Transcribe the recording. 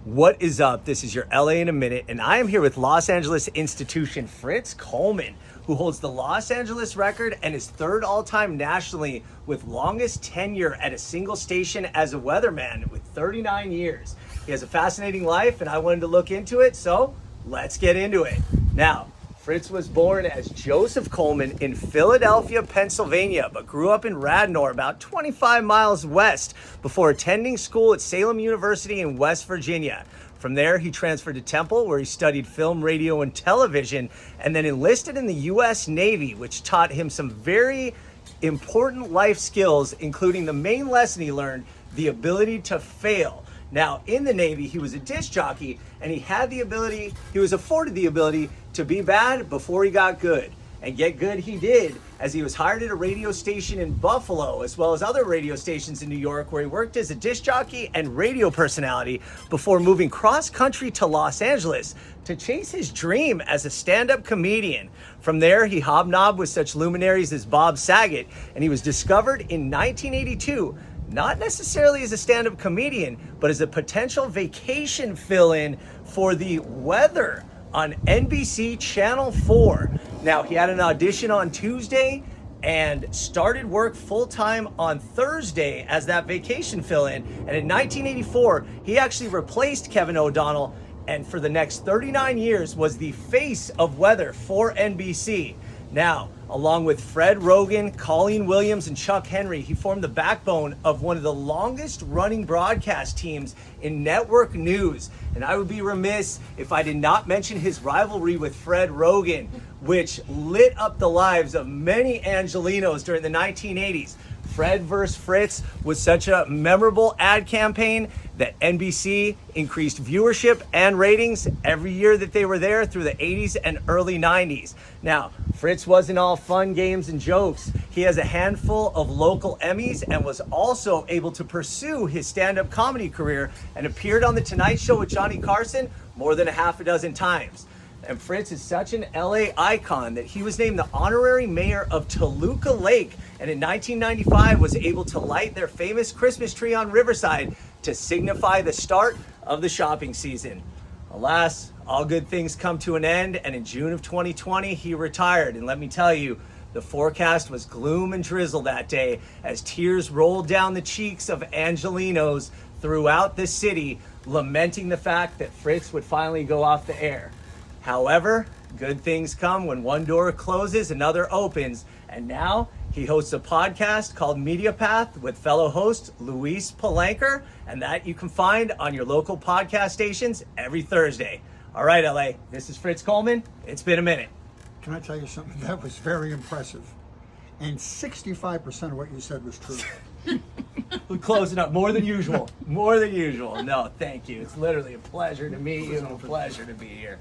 What is up? This is your LA in a Minute, and I am here with Los Angeles institution Fritz Coleman, who holds the Los Angeles record and is third all-time nationally with longest tenure at a single station as a weatherman with 39 years. He has a fascinating life, and I wanted to look into it, so let's get into it. Now, Fritz was born as Joseph Coleman in Philadelphia, Pennsylvania, but grew up in Radnor, about 25 miles west, before attending school at Salem University in West Virginia. From there, he transferred to Temple, where he studied film, radio, and television, and then enlisted in the U.S. Navy, which taught him some very important life skills, including the main lesson he learned, the ability to fail. Now, in the Navy, he was a disc jockey, and he was afforded the ability to be bad before he got good. And get good he did, as he was hired at a radio station in Buffalo, as well as other radio stations in New York, where he worked as a disc jockey and radio personality before moving cross-country to Los Angeles to chase his dream as a stand-up comedian. From there, he hobnobbed with such luminaries as Bob Saget, and he was discovered in 1982 not necessarily as a stand-up comedian, but as a potential vacation fill-in for the weather on NBC Channel 4. Now, he had an audition on Tuesday and started work full-time on Thursday as that vacation fill-in. And in 1984, he actually replaced Kevin O'Donnell, and for the next 39 years was the face of weather for NBC. Now, along with Fred Rogan, Colleen Williams, and Chuck Henry, he formed the backbone of one of the longest running broadcast teams in network news. And I would be remiss if I did not mention his rivalry with Fred Rogan, which lit up the lives of many Angelenos during the 1980s. Fred vs. Fritz was such a memorable ad campaign that NBC increased viewership and ratings every year that they were there through the 80s and early 90s. Now, Fritz wasn't all fun, games, and jokes. He has a handful of local Emmys and was also able to pursue his stand-up comedy career and appeared on The Tonight Show with Johnny Carson more than a half a dozen times. And Fritz is such an LA icon that he was named the honorary mayor of Toluca Lake, and in 1995 was able to light their famous Christmas tree on Riverside to signify the start of the shopping season. Alas, all good things come to an end, and in June of 2020, he retired. And let me tell you, the forecast was gloom and drizzle that day as tears rolled down the cheeks of Angelenos throughout the city, lamenting the fact that Fritz would finally go off the air. However, good things come when one door closes, another opens, and now he hosts a podcast called Media Path with fellow host Luis Palanker, and that you can find on your local podcast stations every Thursday. All right, LA, this is Fritz Coleman. It's been a minute. Can I tell you something? That was very impressive. And 65% of what you said was true. We're closing up more than usual. More than usual. No, thank you. It's literally a pleasure to meet you and a pleasure to be here.